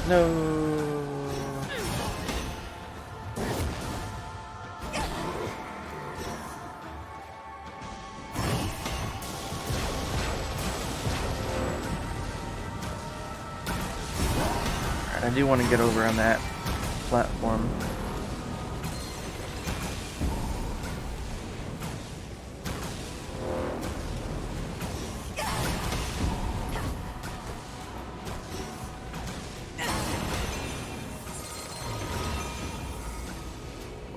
No. Alright, I do want to get over on that platform.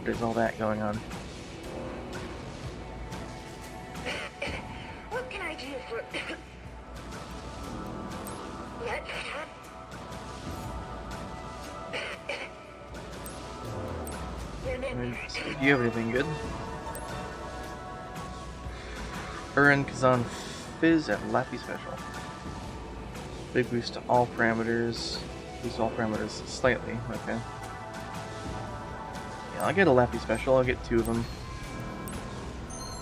What is all that going on? What can I do for... Let's... Do you have anything good? Urin Kazan Fizz at Lappy Special. Big boost to all parameters. Boost all parameters slightly. Okay. Yeah, I'll get a Lappy Special. I'll get 2 of them.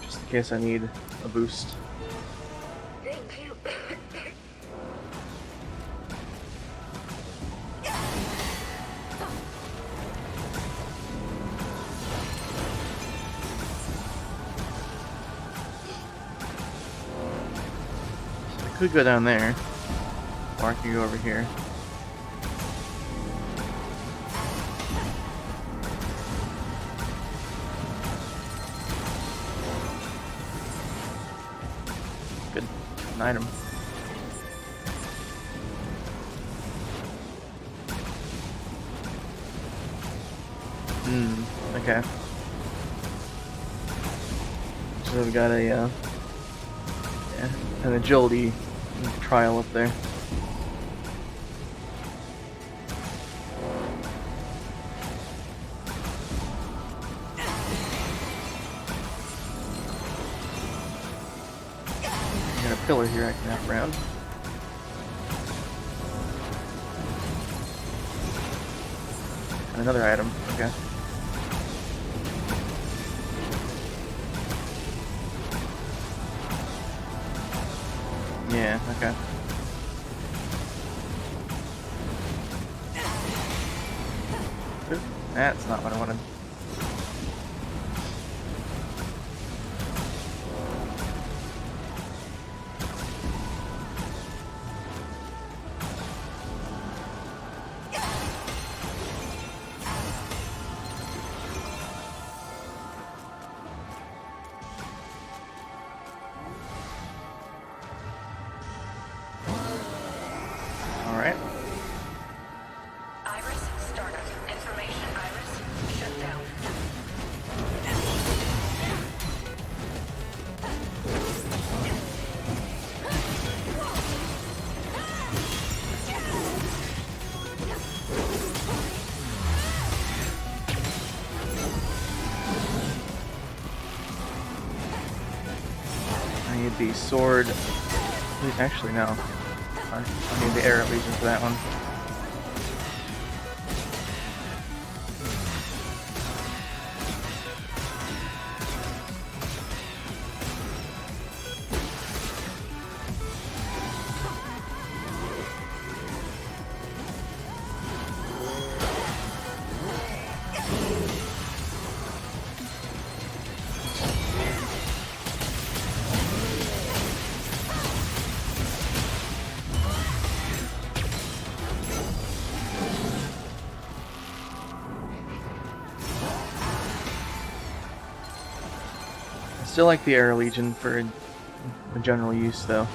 Just in case I need a boost. Thank you. I could go down there. Or I could go over here. Good. An item. Okay. So we've got a, yeah, an agility trial up there. Got a pillar here I can wrap around. And another item, okay. Yeah, okay. Oop, that's not what I wanted. Alright. Iris, startup. Information, Iris. Shut down. I need the sword. Actually, no. I need the arrow legion for that one. Still like the Air Legion for general use, though.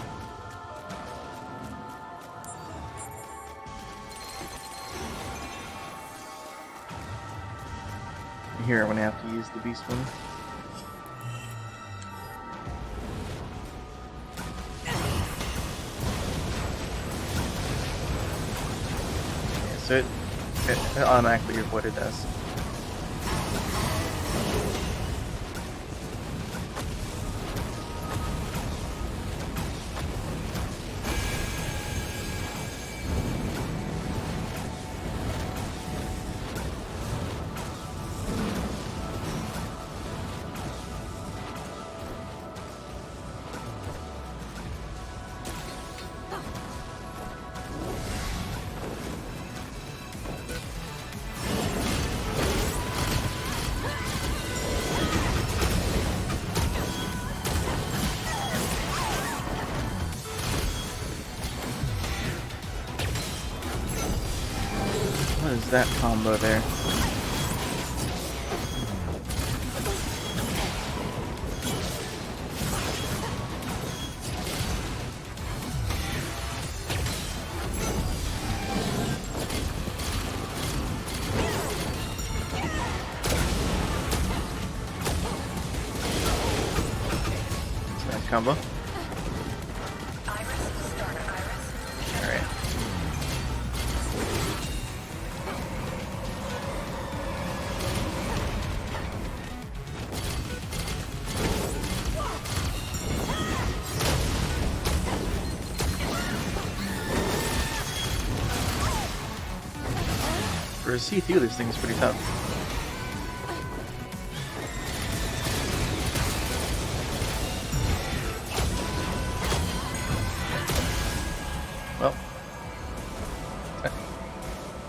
Here, I'm gonna have to use the Beast one. Yeah, so it automatically avoided us. that combo there. Nice combo. Alright. For a C2, this thing is pretty tough. Well.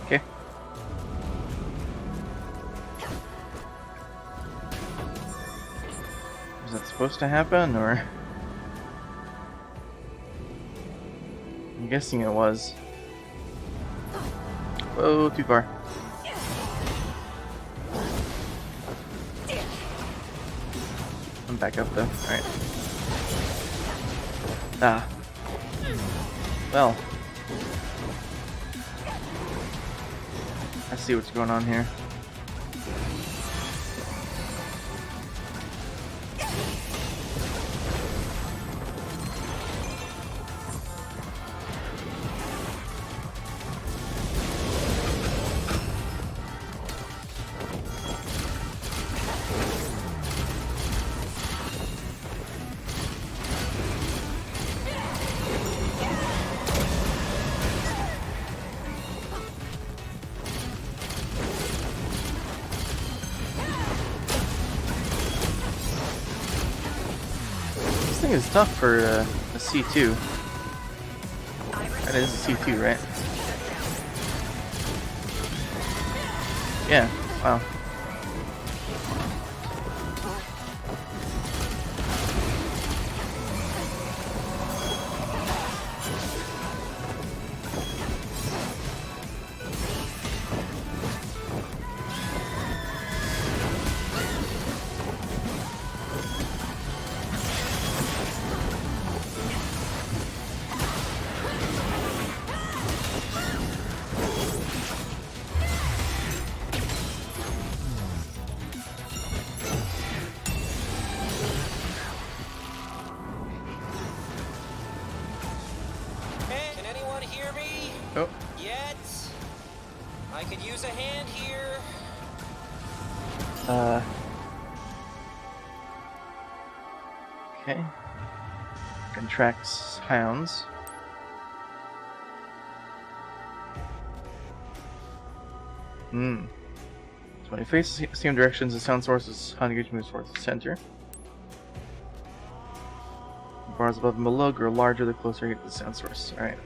Okay. Was that supposed to happen, or? I'm guessing it was. Whoa, too far. I'm back up though. Alright. Ah. Well. I see what's going on here. This thing is tough for a C2. That is a C2, right? Yeah, wow. Can anyone hear me? Oh, Yet? I could use a hand here. okay. Contracts hounds. So when you face the same directions, the sound source's sound gauge moves towards the center. The bars above and below grow larger the closer you get to the sound source. Alright.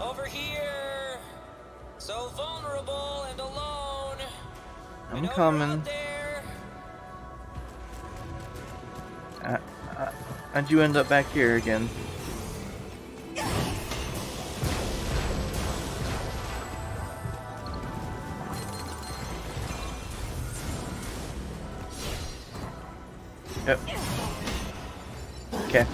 Over here. So vulnerable and alone. I I'm know you're coming. out there. How'd you end up back here again? Yep. Okay.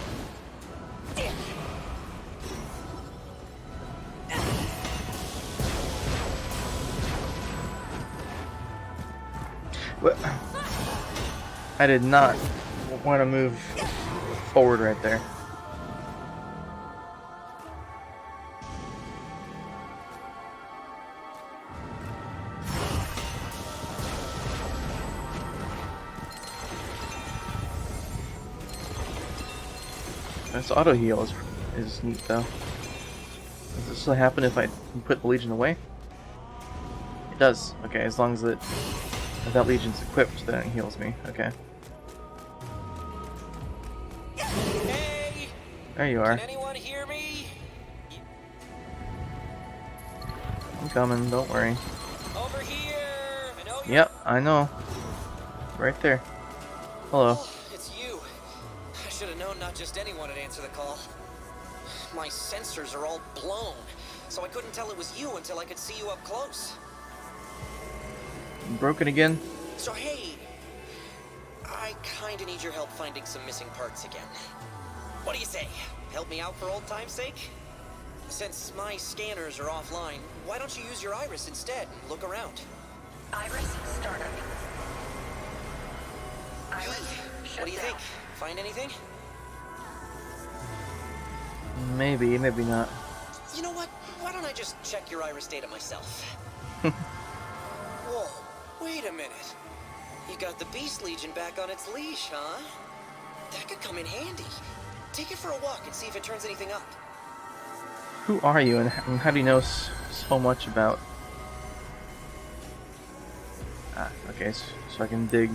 What? I did not want to move forward right there. This auto heal is neat though. Does this still happen if I put the Legion away? It does. Okay, as long as if that Legion's equipped, then it heals me. Okay. Hey. There you are. Can anyone hear me? I'm coming, don't worry. Over here! I know you're... Yep, I know. Right there. Hello. Oh, it's you. I should have known not just anyone would answer the call. My sensors are all blown, so I couldn't tell it was you until I could see you up close. Broken again? So hey, I kinda need your help finding some missing parts again. What do you say? Help me out for old time's sake? Since my scanners are offline, why don't you use your iris instead and look around? Iris startup. Iris, What do you think? Find anything? Maybe, maybe not. You know what? Why don't I just check your iris data myself? Whoa, wait a minute. You got the Beast Legion back on its leash, huh? That could come in handy. Take it for a walk and see if it turns anything up. Who are you, and how do you know so much about... Ah, okay, so I can dig...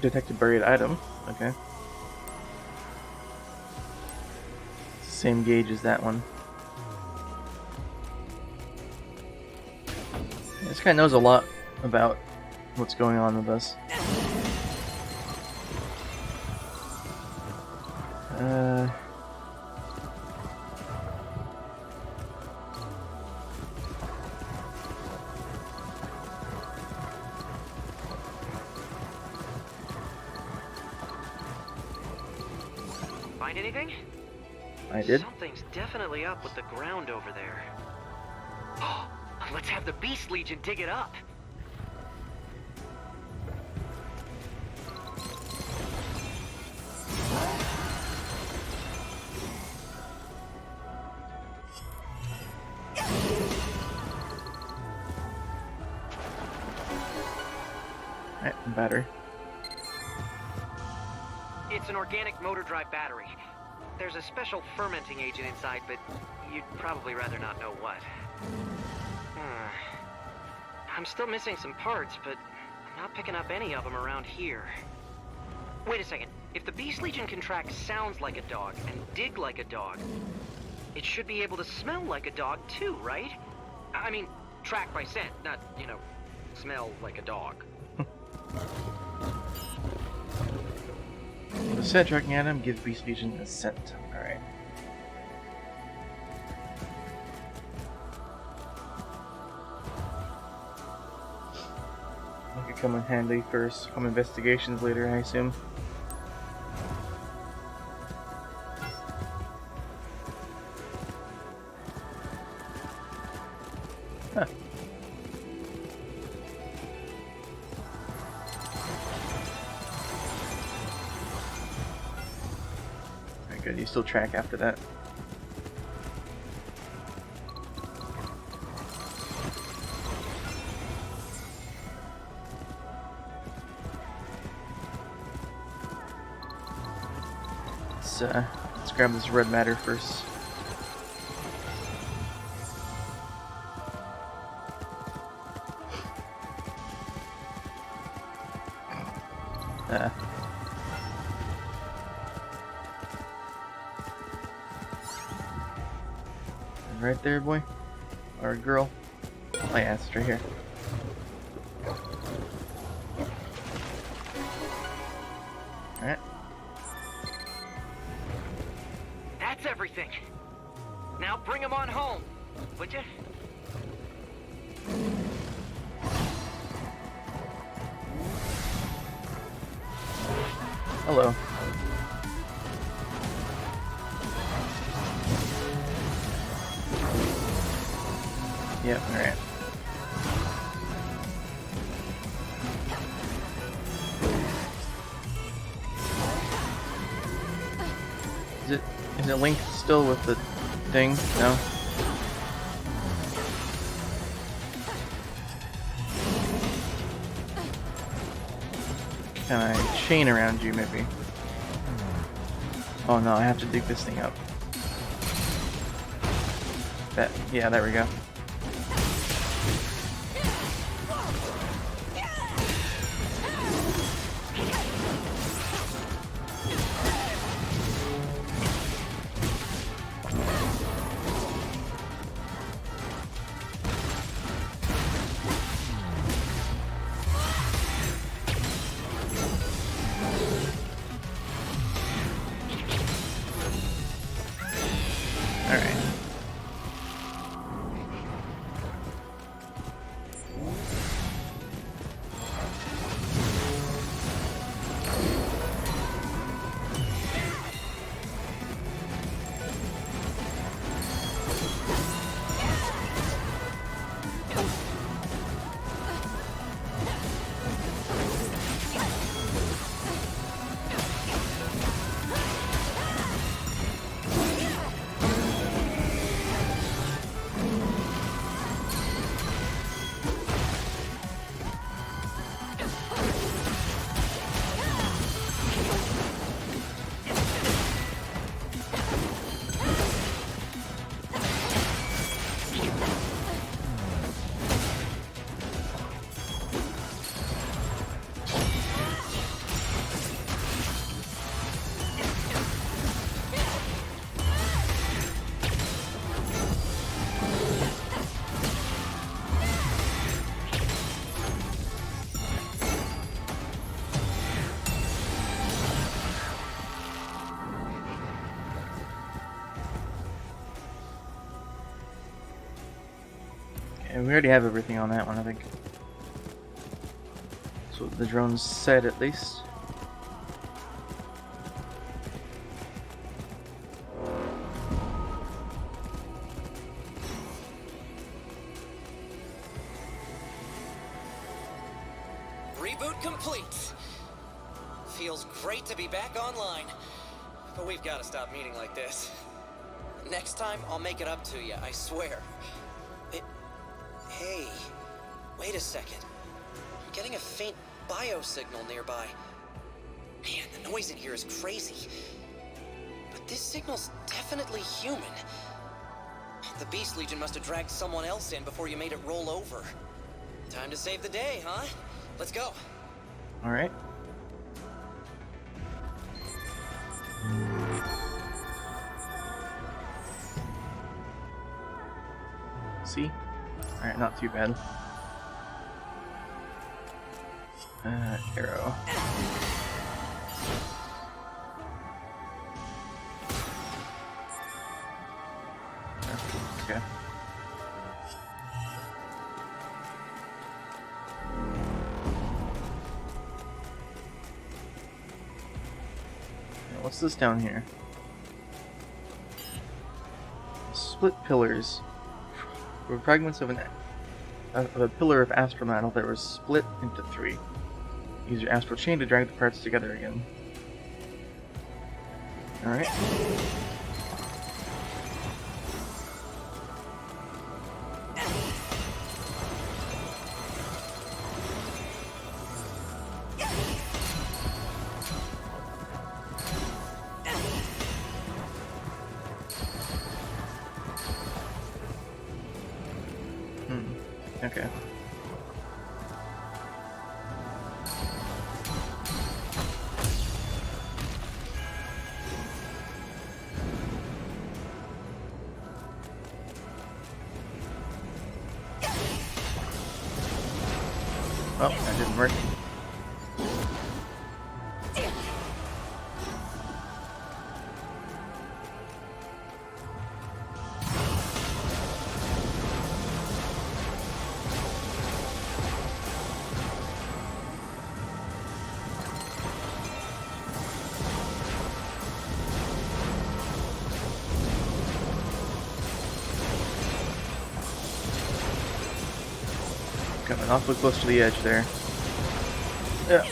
Detect a buried item. Okay. Same gauge as that one. This guy knows a lot about what's going on with us. Find anything? I did. Something's definitely up with the ground over there. Oh, let's have the Beast Legion dig it up. Alright, battery. It's an organic motor drive battery. There's a special fermenting agent inside, but you'd probably rather not know what. I'm still missing some parts, but I'm not picking up any of them around here. Wait a second. If the Beast Legion can track sounds like a dog and dig like a dog, it should be able to smell like a dog too, right? I mean, track by scent, not, you know, smell like a dog. The scent tracking item gives Beast Legion a scent. Alright. That could come in handy for some investigations later, I assume. Huh. Very good, you still track after that. Let's grab this red matter first. Right there, boy. Or girl. Oh yeah, it's right here. Alright. That's everything. Now bring him on home, would you? Hello. Yep, alright. Is it linked still with the thing? No? Can I chain around you, maybe? Oh no, I have to dig this thing up. Yeah, there we go. And we already have everything on that one, I think. That's what the drones said, at least. Reboot complete. Feels great to be back online. But we've got to stop meeting like this. Next time, I'll make it up to you, I swear. Hey, wait a second. I'm getting a faint biosignal nearby. Man, the noise in here is crazy. But this signal's definitely human. The Beast Legion must have dragged someone else in before you made it roll over. Time to save the day, huh? Let's go. Alright. See? Alright, not too bad. Arrow. Okay. What's this down here? Split pillars. Were fragments of a pillar of astral metal that was split into 3. Use your astral chain to drag the parts together again. Alright. Okay. Oh, that didn't work. Coming awfully close to the edge there. Yeah.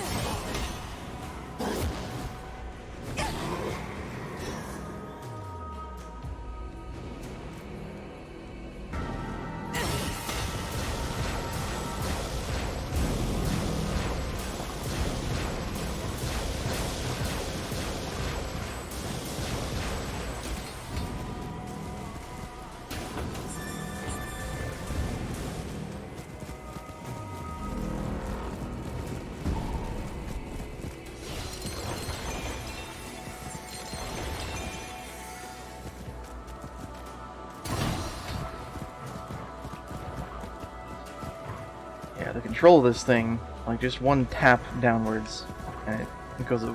Yeah, the control of this thing, like just one tap downwards, and it goes a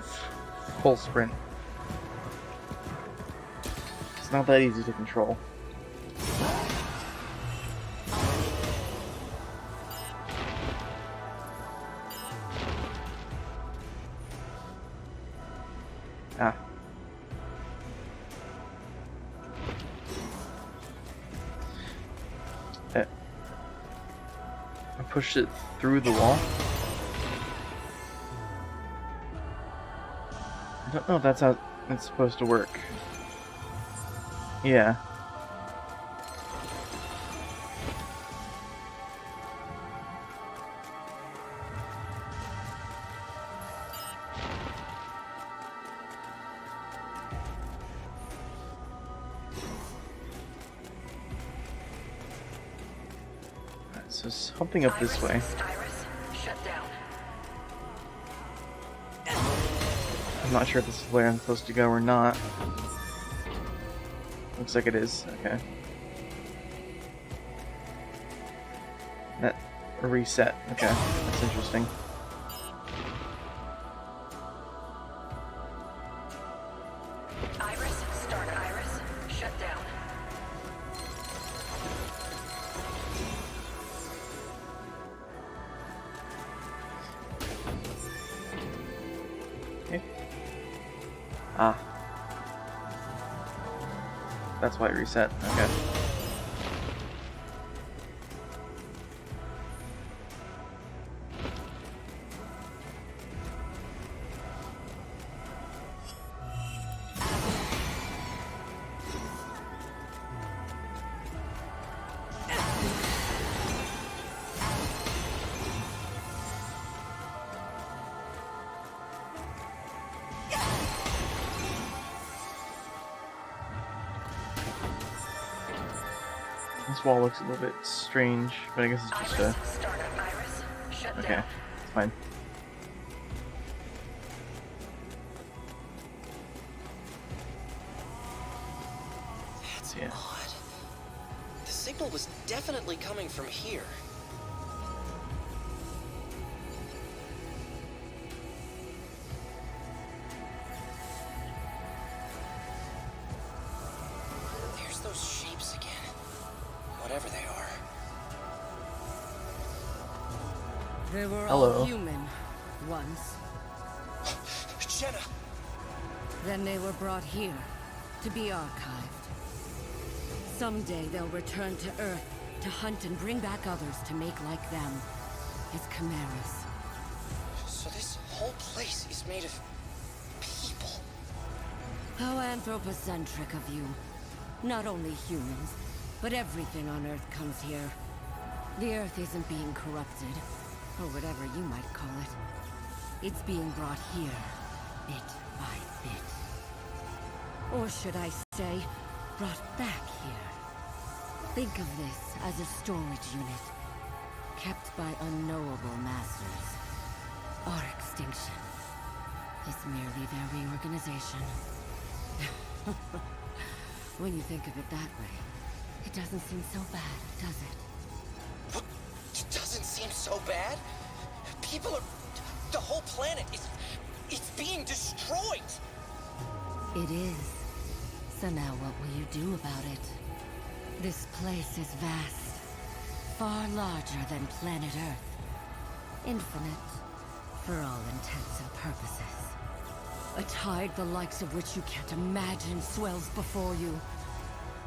full sprint. It's not that easy to control. Ah. I pushed it through the wall. I don't know if that's how it's supposed to work. Yeah. So something up this way. Iris, shut down. I'm not sure if this is where I'm supposed to go or not. Looks like it is. Okay. That reset. Okay, that's interesting. Iris, start Iris, shut down. That's why it reset. Okay. This wall looks a little bit strange, but I guess it's just Iris, startup Iris, shut okay. down. It's fine. That's Yeah. odd. The signal was definitely coming from here. There's those shapes again. Whatever they are. They were Hello. all human once. Jenna! Then they were brought here to be archived. Someday they'll return to Earth to hunt and bring back others to make like them, as chimeras. So this whole place is made of people. How anthropocentric of you. Not only humans, but everything on Earth comes here. The Earth isn't being corrupted, or whatever you might call it. It's being brought here, bit by bit. Or should I say, brought back here. Think of this as a storage unit, kept by unknowable masters. Our extinction is merely their reorganization. When you think of it that way, it doesn't seem so bad, does it? What? It doesn't seem so bad. People are... The whole planet is... It's being destroyed! It is. So now what will you do about it? This place is vast. Far larger than planet Earth. Infinite, for all intents and purposes. A tide the likes of which you can't imagine swells before you.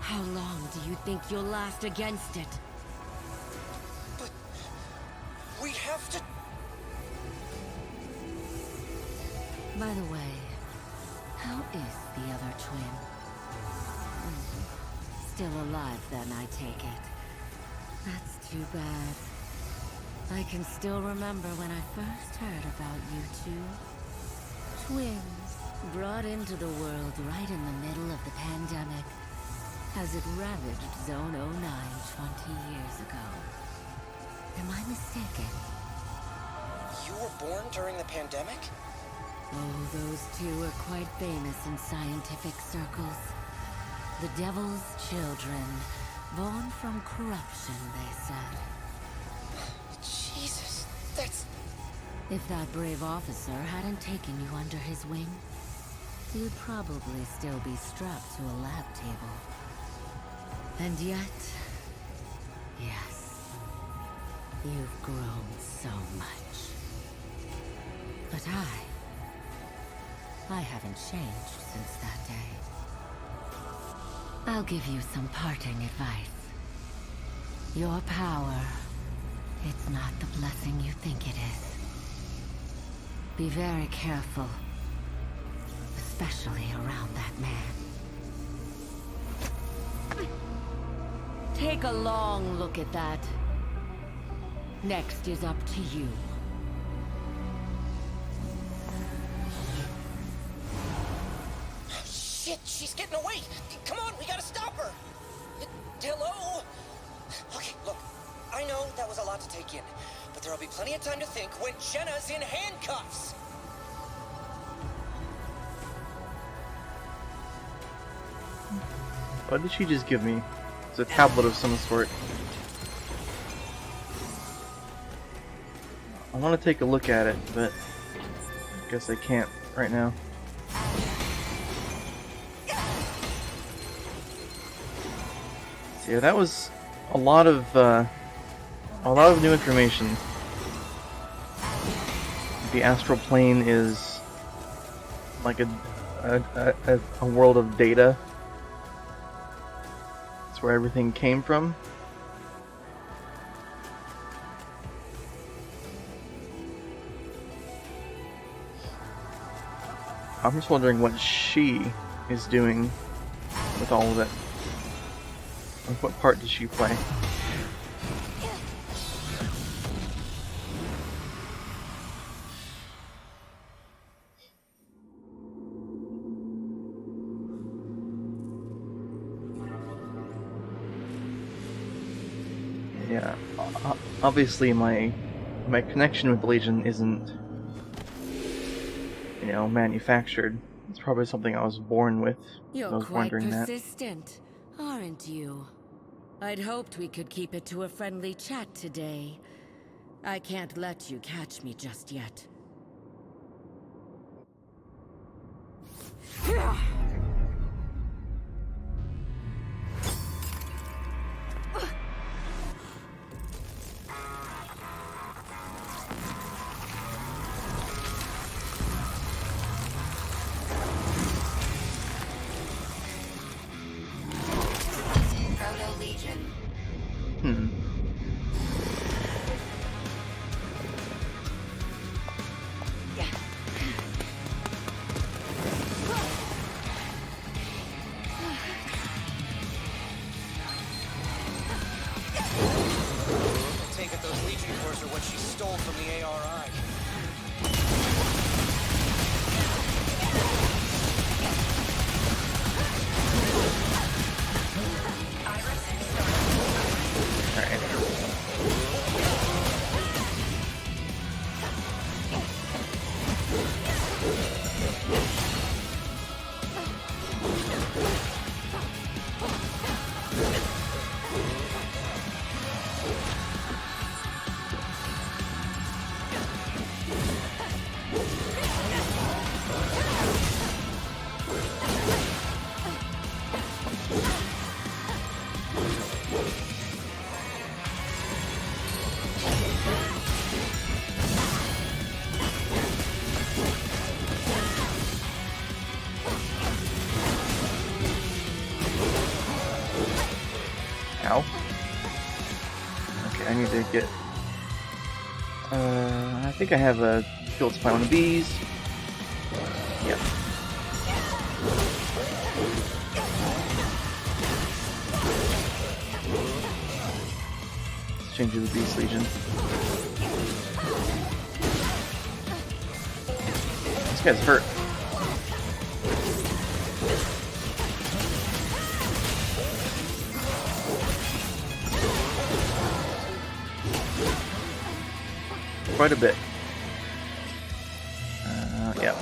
How long do you think you'll last against it? But... We have to... By the way, how is the other twin? Still alive then, I take it. That's too bad. I can still remember when I first heard about you two. Twins, brought into the world right in the middle of the pandemic, as it ravaged Zone 09 20 years ago. Am I mistaken? You were born during the pandemic? Oh, those two are quite famous in scientific circles. The devil's children, born from corruption, they said. Jesus, that's... If that brave officer hadn't taken you under his wing, you'd probably still be strapped to a lab table. And yet, yes, you've grown so much. But I haven't changed since that day. I'll give you some parting advice. Your power, it's not the blessing you think it is. Be very careful, especially around that man. Take a long look at that. Next is up to you. Shit, she's getting away! Come on, we gotta stop her! Hello? Okay, look, I know that was a lot to take in, but there'll be plenty of time to think when Jenna's in handcuffs! What did she just give me? It's a tablet of some sort. I want to take a look at it, but I guess I can't right now. So yeah, that was a lot of new information. The astral plane is like a world of data. That's where everything came from. I'm just wondering what she is doing with all of it. Like, what part does she play? Yeah, obviously my connection with the Legion isn't, you know, manufactured. It's probably something I was born with. I You're was quite wondering that. persistent, aren't you? I'd hoped we could keep it to a friendly chat today. I can't let you catch me just yet. Proto-Legion. Hmm. I take it those Legion cores are what she stole from the ARI. Alright. Ow. Okay, I need to get... I think I have a field supply one of these. Yep. Let's change to the Beast Legion. This guy's hurt. Quite a bit. Yeah.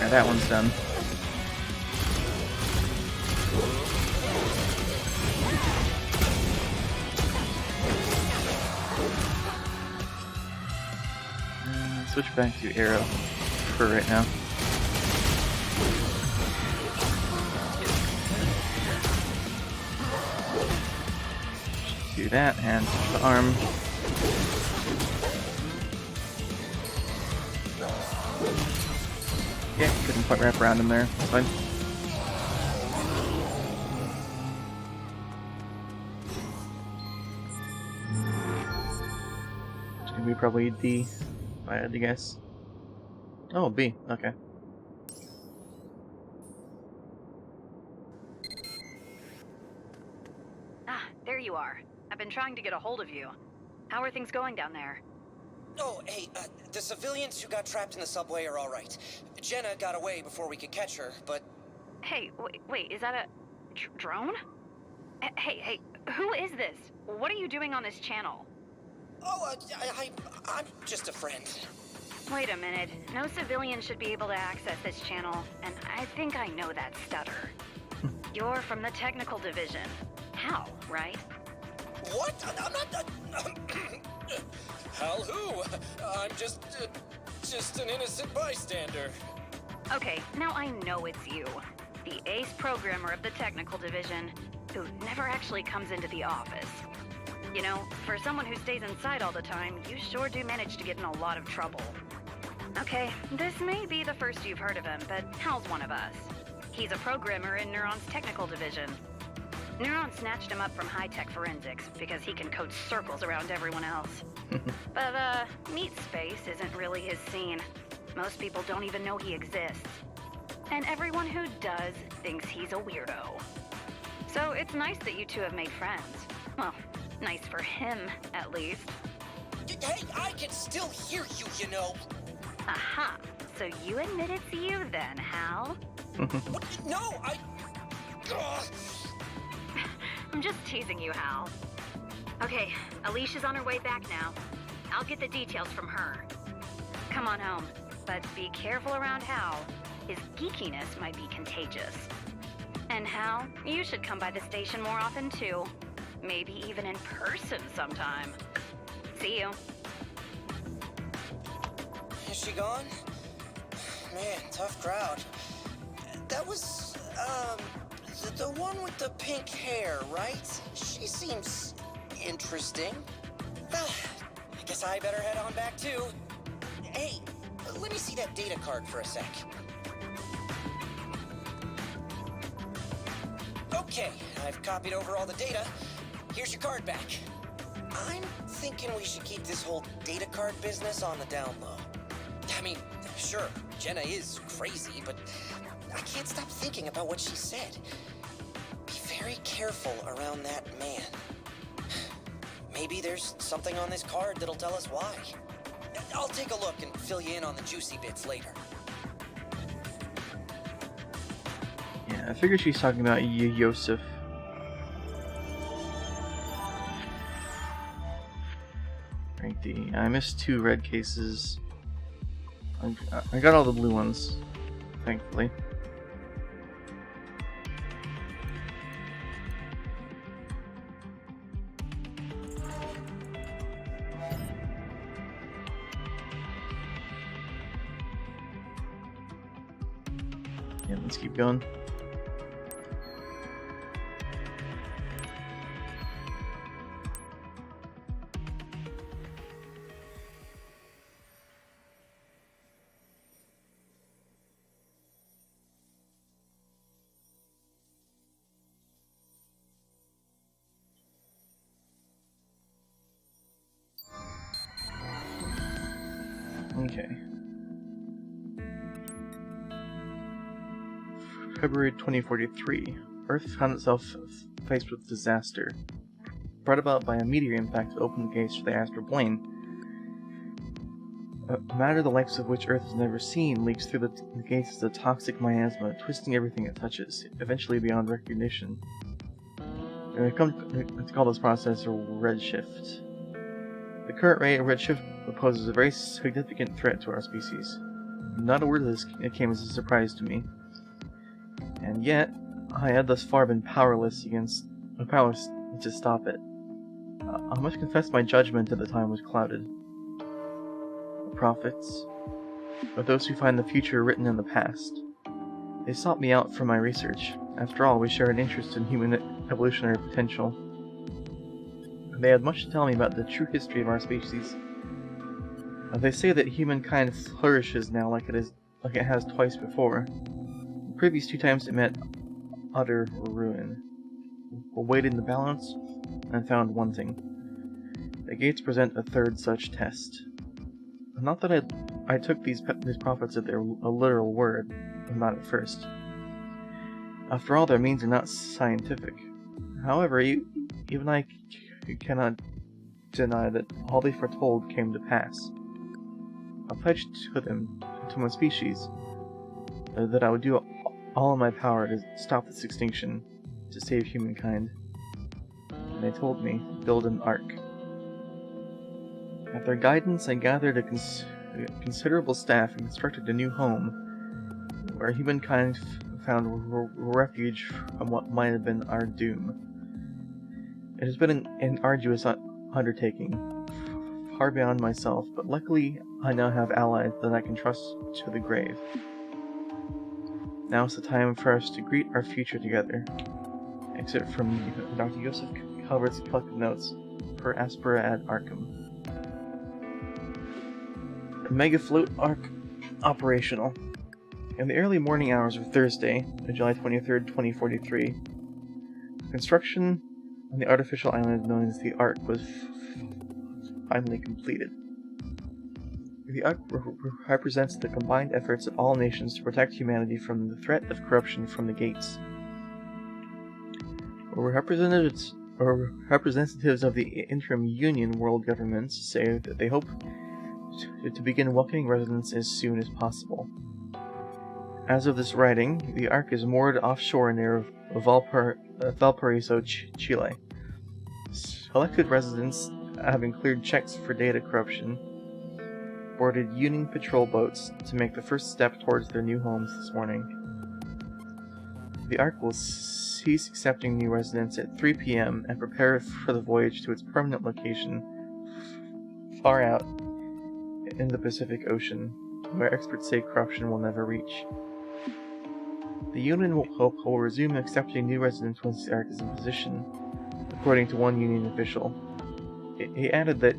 Yeah, that one's done. Switch back to arrow for right now. Do that and switch the arm. Yeah, couldn't quite wrap around him there. That's fine. It's gonna be probably D, if I had to guess. Oh, B. Okay. Ah, there you are. I've been trying to get a hold of you. How are things going down there? Oh, hey, the civilians who got trapped in the subway are all right. Jenna got away before we could catch her, but... Hey, wait, is that a drone? Hey, who is this? What are you doing on this channel? Oh, I'm just a friend. Wait a minute. No civilian should be able to access this channel, and I think I know that stutter. You're from the technical division. Hal, right? What? I'm not... Hal who? I'm just an innocent bystander. Okay, now I know it's you. The ace programmer of the technical division, who never actually comes into the office. You know, for someone who stays inside all the time, you sure do manage to get in a lot of trouble. Okay, this may be the first you've heard of him, but Hal's one of us. He's a programmer in Neuron's technical division. Neuron snatched him up from high-tech forensics because he can code circles around everyone else. But, meat space isn't really his scene. Most people don't even know he exists. And everyone who does thinks he's a weirdo. So it's nice that you two have made friends. Well, nice for him, at least. Hey, I can still hear you, you know. Aha, so you admit it's you then, Hal? What? No, Ugh. I'm just teasing you, Hal. Okay, Alicia's on her way back now. I'll get the details from her. Come on home, but be careful around Hal. His geekiness might be contagious. And Hal, you should come by the station more often too. Maybe even in person sometime. See you. Is she gone? Man, tough crowd. That was, the one with the pink hair, right? She seems interesting. I guess I better head on back too. Hey, let me see that data card for a sec. Okay, I've copied over all the data. Here's your card back. I'm thinking we should keep this whole data card business on the down low. I mean, sure, Jenna is crazy, but I can't stop thinking about what she said. Be very careful around that man. Maybe there's something on this card that'll tell us why. I'll take a look and fill you in on the juicy bits later. Yeah, I figured she's talking about Yosef. Rank D. I missed 2 red cases. I got all the blue ones, thankfully. Yeah, let's keep going. Okay. February 2043. Earth found itself faced with disaster, brought about by a meteor impact that opened the gates to the astral plane. A matter the likes of which Earth has never seen leaks through the gates as a toxic miasma, twisting everything it touches, eventually beyond recognition. We come to call this process a redshift. The current rate of redshift poses a very significant threat to our species. Not a word of this came as a surprise to me. And yet, I had thus far been powerless to stop it. I must confess my judgment at the time was clouded. The prophets, or those who find the future written in the past. They sought me out for my research. After all, we share an interest in human evolutionary potential. They had much to tell me about the true history of our species. They say that humankind flourishes now like it has twice before. The previous 2 times it met utter ruin. We weighed in the balance and found wanting. The gates present a 3rd such test. Not that I took these prophets at their literal word, not at first. After all, their means are not scientific. However, even I cannot deny that all they foretold came to pass. a pledge to them, to my species, that I would do all in my power to stop this extinction, to save humankind. And they told me, build an ark. At their guidance, I gathered a considerable staff and constructed a new home, where humankind found refuge from what might have been our doom. It has been an arduous undertaking, far beyond myself, but luckily I now have allies that I can trust to the grave. Now is the time for us to greet our future together. Excerpt from Dr. Joseph Calvert's collected notes for Aspera ad Arkham. Mega Float Arc operational. In the early morning hours of Thursday, July 23rd, 2043, construction on the artificial island known as the Ark was finally completed. The Ark represents the combined efforts of all nations to protect humanity from the threat of corruption from the gates. Representatives of the interim Union world governments say that they hope to begin welcoming residents as soon as possible. As of this writing, the Ark is moored offshore near Valparaiso, Chile. Selected residents, having cleared checks for data corruption, boarded Union patrol boats to make the first step towards their new homes this morning. The Ark will cease accepting new residents at 3 p.m. and prepare for the voyage to its permanent location far out in the Pacific Ocean, where experts say corruption will never reach. The Union will resume accepting new residents once the Ark is in position, according to one Union official. He added that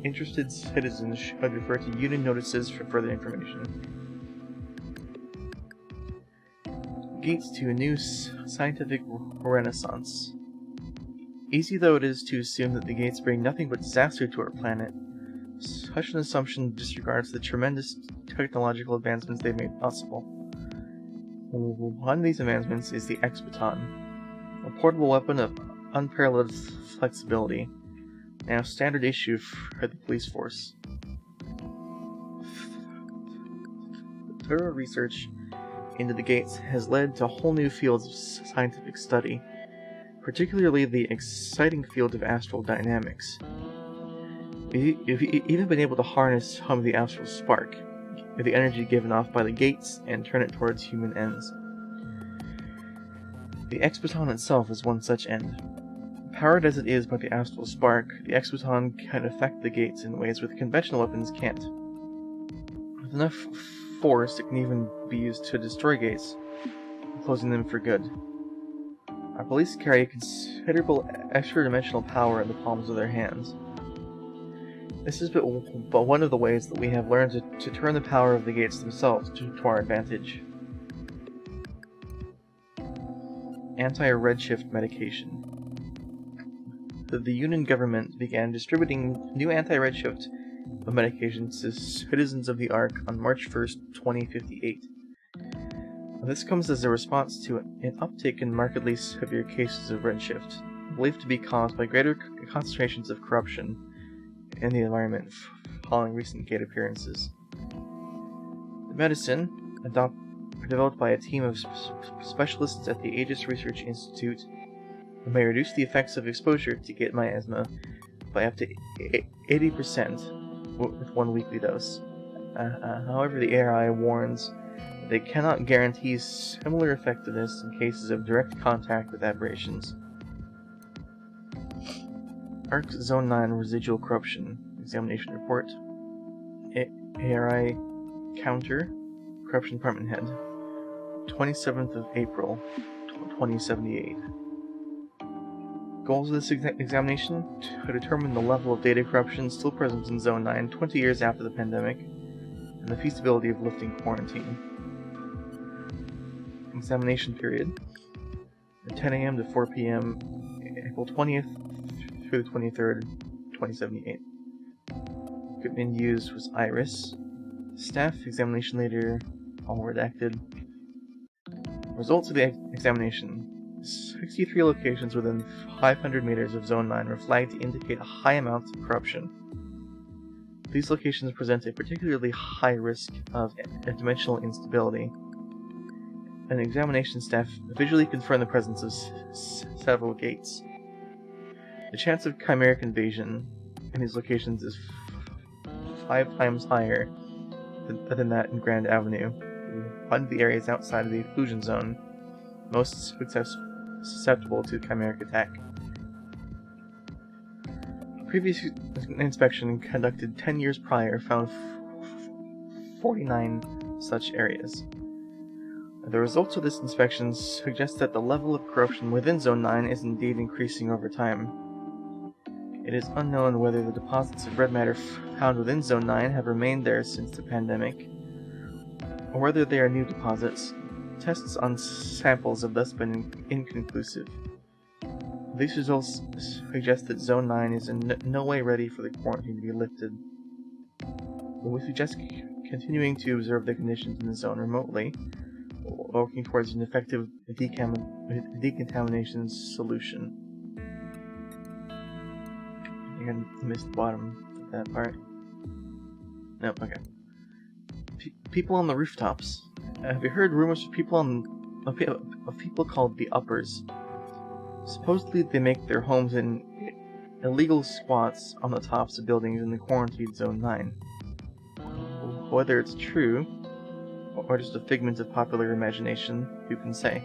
interested citizens should refer to Union notices for further information. Gates to a new scientific renaissance. Easy though it is to assume that the gates bring nothing but disaster to our planet, such an assumption disregards the tremendous technological advancements they've made possible. One of these advancements is the X-Baton, a portable weapon of unparalleled flexibility, now standard issue for the police force. Thorough research into the gates has led to whole new fields of scientific study, particularly the exciting field of astral dynamics. We've even been able to harness some of the astral spark, the energy given off by the gates, and turn it towards human ends. The X-Baton itself is one such end. Powered as it is by the astral spark, the X-Baton can affect the gates in ways that conventional weapons can't. With enough force, it can even be used to destroy gates, closing them for good. Our police carry considerable extra-dimensional power in the palms of their hands. This is but one of the ways that we have learned to turn the power of the gates themselves to our advantage. Anti-redshift medication. The Union government began distributing new anti-redshift medications to citizens of the Ark on March 1st, 2058. This comes as a response to an uptick in markedly severe cases of redshift, believed to be caused by greater concentrations of corruption in the environment following recent gate appearances. The medicine, developed by a team of specialists at the Aegis Research Institute, may reduce the effects of exposure to gate miasma by up to 80% with one weekly dose. However, the ARI warns that they cannot guarantee similar effectiveness in cases of direct contact with aberrations. ARC Zone 9 Residual Corruption Examination Report. ARI Counter Corruption Department Head. 27th of April, 2078. Goals of this examination: to determine the level of data corruption still present in Zone 9 20 years after the pandemic, and the feasibility of lifting quarantine. Examination period: 10 a.m. to 4 p.m. April 20th through the 23rd, 2078. Equipment used was Iris. Staff, examination leader, all redacted. Results of the examination: 63 locations within 500 meters of Zone 9 were flagged to indicate a high amount of corruption. these locations present a particularly high risk of dimensional instability. An examination staff visually confirmed the presence of several gates. The chance of chimeric invasion in these locations is 5 times higher than that in Grand Avenue, one of the areas outside of the exclusion zone most susceptible to chimeric attack. A previous inspection conducted 10 years prior found 49 such areas. The results of this inspection suggest that the level of corruption within Zone 9 is indeed increasing over time. It is unknown whether the deposits of red matter found within Zone 9 have remained there since the pandemic, or whether they are new deposits. Tests on samples have thus been inconclusive. These results suggest that Zone 9 is in no way ready for the quarantine to be lifted. We suggest continuing to observe the conditions in the zone remotely, working towards an effective decontamination solution. I think I missed the bottom of that part. Nope, okay. People on the rooftops. Have you heard rumors of people called the Uppers? Supposedly they make their homes in illegal squats on the tops of buildings in the quarantined Zone 9. Whether it's true, or just a figment of popular imagination, who can say?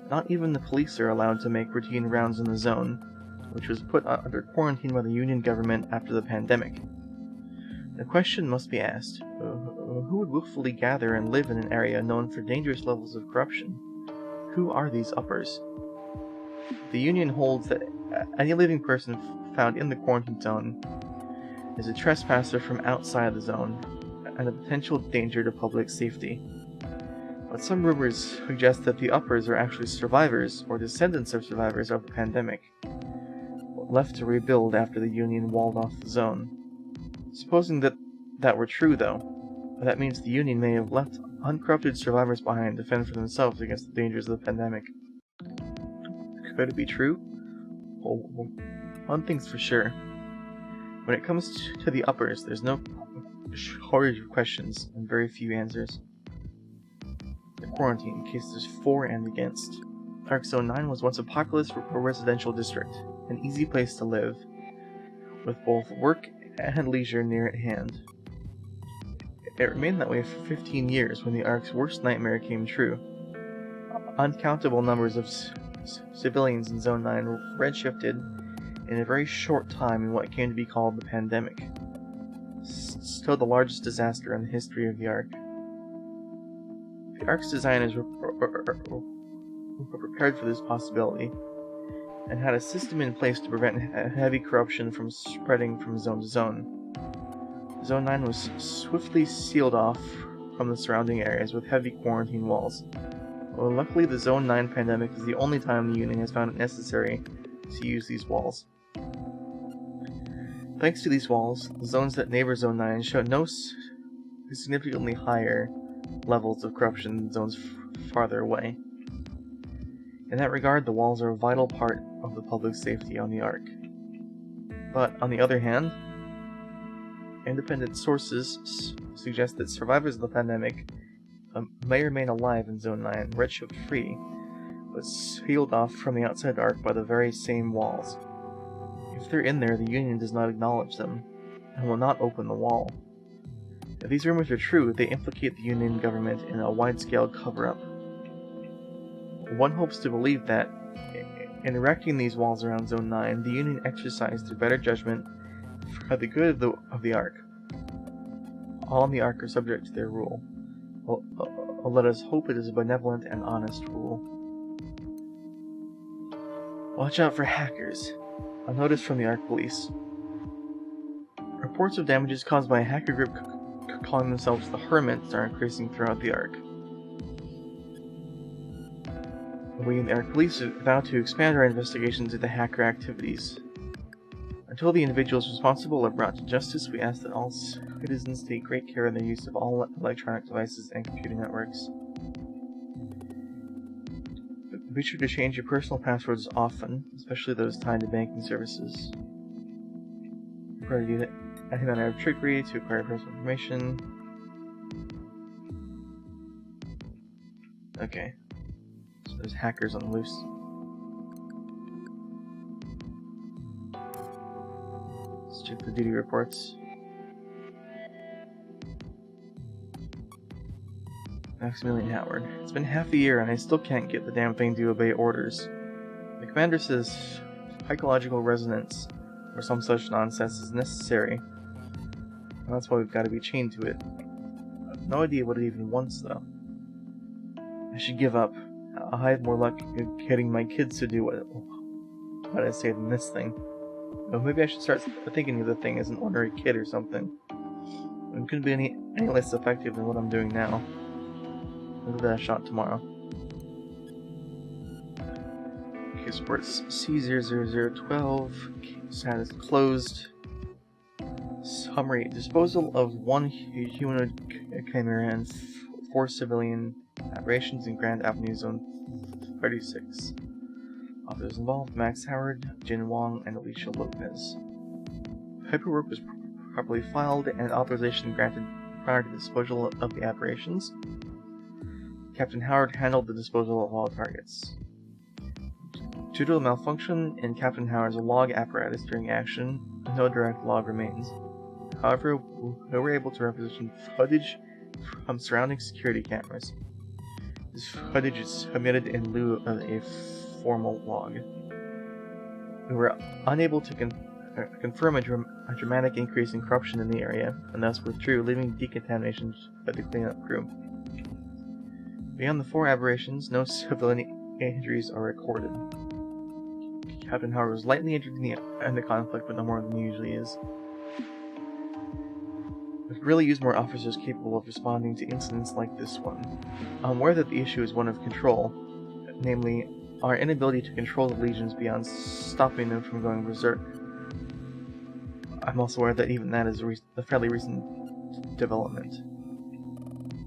Not even the police are allowed to make routine rounds in the zone, which was put under quarantine by the Union government after the pandemic. The question must be asked, who would willfully gather and live in an area known for dangerous levels of corruption? Who are these Uppers? The Union holds that any living person found in the quarantine zone is a trespasser from outside the zone, and a potential danger to public safety. But some rumors suggest that the Uppers are actually survivors or descendants of survivors of the pandemic, left to rebuild after the Union walled off the zone. Supposing that were true, though, that means the Union may have left uncorrupted survivors behind to fend for themselves against the dangers of the pandemic. Could it be true? Well, one thing's for sure. When it comes to the Uppers, there's no shortage of questions and very few answers. The quarantine, in case there's for and against. Arc Zone 9 was once a populous residential district, an easy place to live, with both work and leisure near at hand. It remained that way for 15 years when the Arc's worst nightmare came true. Uncountable numbers of civilians in Zone 9 redshifted in a very short time in what came to be called the pandemic. Still the largest disaster in the history of the Ark. The Ark's designers were prepared for this possibility, and had a system in place to prevent heavy corruption from spreading from zone to zone. Zone 9 was swiftly sealed off from the surrounding areas with heavy quarantine walls. Well, luckily the Zone 9 pandemic is the only time the Union has found it necessary to use these walls. Thanks to these walls, the zones that neighbor Zone 9 show no significantly higher levels of corruption than zones farther away. In that regard, the walls are a vital part of the public safety on the Ark. But, on the other hand, independent sources suggest that survivors of the pandemic may remain alive in Zone 9, redshift-free, but sealed off from the outside Ark by the very same walls. If they're in there, the Union does not acknowledge them, and will not open the wall. If these rumors are true, they implicate the Union government in a wide-scale cover-up. One hopes to believe that, in erecting these walls around Zone 9, the Union exercised their better judgment for the good of the Ark. All in the Ark are subject to their rule. Let us hope it is a benevolent and honest rule. Watch out for hackers. A notice from the Ark Police. Reports of damages caused by a hacker group calling themselves the Hermits are increasing throughout the Ark. We in the Ark Police vow to expand our investigations into hacker activities. Until the individuals responsible are brought to justice, we ask that all citizens take great care in their use of all electronic devices and computer networks. Be sure to change your personal passwords often, especially those tied to banking services. Prepare to do that. any manner of trickery to acquire personal information. Okay. So there's hackers on the loose. Let's check the duty reports. Maximilian Howard. It's been half a year and I still can't get the damn thing to obey orders. The commander says psychological resonance or some such nonsense is necessary. And that's why we've got to be chained to it. I have no idea what it even wants, though. I should give up. I have more luck getting my kids to do what I say than this thing. But maybe I should start thinking of the thing as an ordinary kid or something. It couldn't be any less effective than what I'm doing now. I'll give that a shot tomorrow. Okay, sports C00012. Status closed. Summary: disposal of 1 humanoid chimera and 4 civilian aberrations in Grand Avenue Zone 36. Officers involved: Max Howard, Jin Wong, and Alicia Lopez. Paperwork was properly filed and authorization granted prior to the disposal of the aberrations. Captain Howard handled the disposal of all targets. Due to a malfunction in Captain Howard's log apparatus during action, no direct log remains. However, we were able to requisition footage from surrounding security cameras. This footage is submitted in lieu of a formal log. We were unable to confirm a dramatic increase in corruption in the area, and thus withdrew, leaving decontamination by the cleanup crew. Beyond the 4 aberrations, no civilian injuries are recorded. Captain Howard was lightly injured in the conflict, but no more than he usually is. We could really use more officers capable of responding to incidents like this one. I'm aware that the issue is one of control, namely, our inability to control the legions beyond stopping them from going berserk. I'm also aware that even that is a fairly recent development.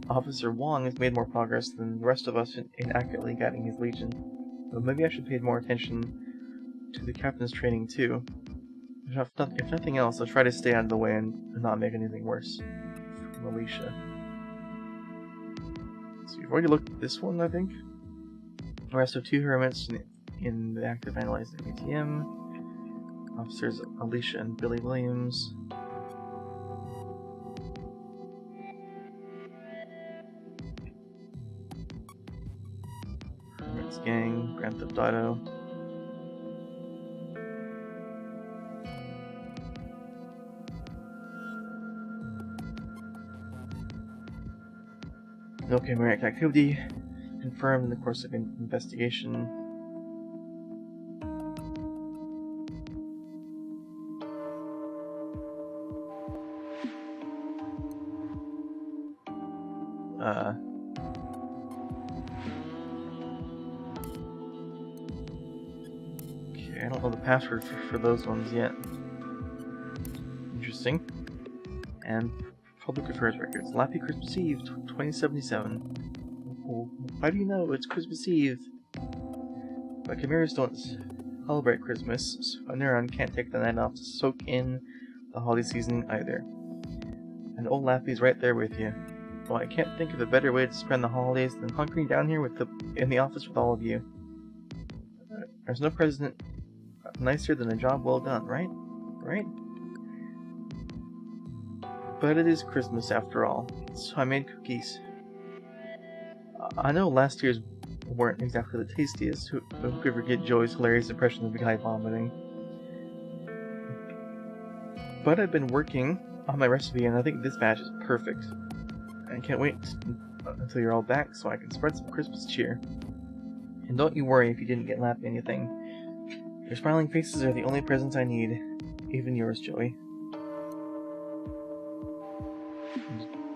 Officer Wong has made more progress than the rest of us in accurately guiding his legion, but maybe I should pay more attention to the captain's training too. If nothing else, I'll try to stay out of the way and not make anything worse. From Alicia. So you've already looked at this one, I think. Arrest of 2 hermits in the act of analyzing the ATM. Officers Alicia and Billy Williams. Hermits Gang, Grand Theft Auto. No chimeric activity confirmed in the course of investigation. Okay, I don't know the password for those ones yet. Interesting. And Public Affairs Records. Lappy Christmas Eve, 2077. Why do you know it's Christmas Eve? But chimeras don't celebrate Christmas, so a neuron can't take the night off to soak in the holiday season either. And old Lappy's right there with you. Well, I can't think of a better way to spend the holidays than hunkering down here in the office with all of you. There's no president nicer than a job well done, right? Right? But it is Christmas after all, so I made cookies. I know last year's weren't exactly the tastiest. Who could forget Joey's hilarious impression of the guy vomiting? But I've been working on my recipe, and I think this batch is perfect. I can't wait until you're all back so I can spread some Christmas cheer. And don't you worry if you didn't get Lappy anything. Your smiling faces are the only presents I need. Even yours, Joey.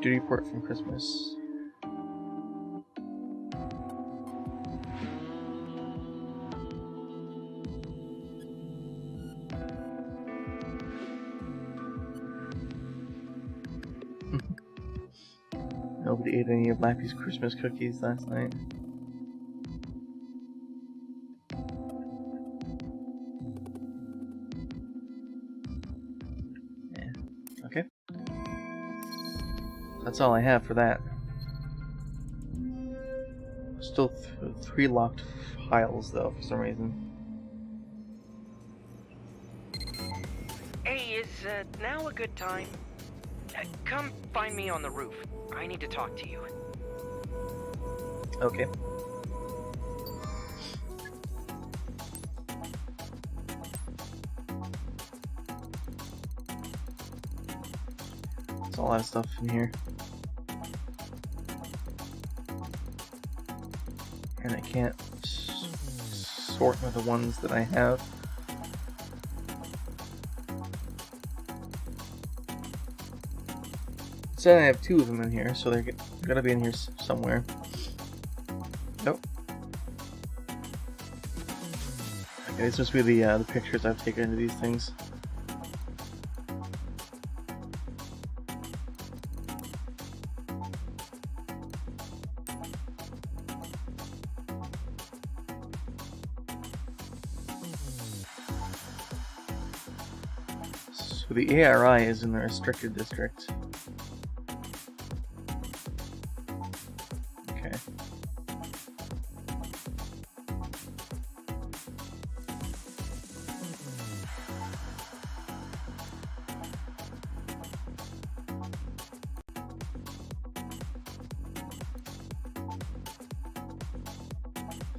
Duty report from Christmas. Nobody ate any of Lappy's Christmas cookies last night. Yeah, That's all I have for that. Still 3 locked files, though, for some reason. Hey, is now a good time? Come find me on the roof. I need to talk to you. Okay. There's a lot of stuff in here. And I can't sort with the ones that I have. It said I have 2 of them in here, so they're gotta be in here somewhere. Nope. Okay, this must be the pictures I've taken of these things. So the ARI is in the restricted district. Okay.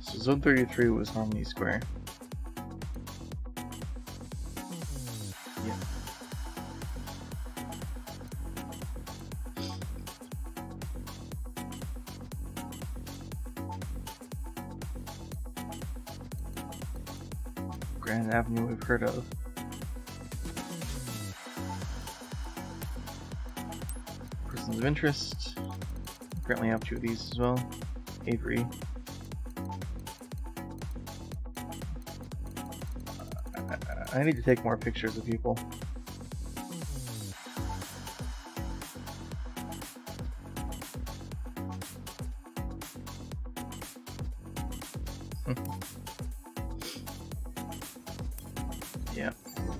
So Zone 33 was Harmony Square. Yeah. Grand Avenue we've heard of. Persons of interest. Apparently I have 2 of these as well. Avery. I need to take more pictures of people.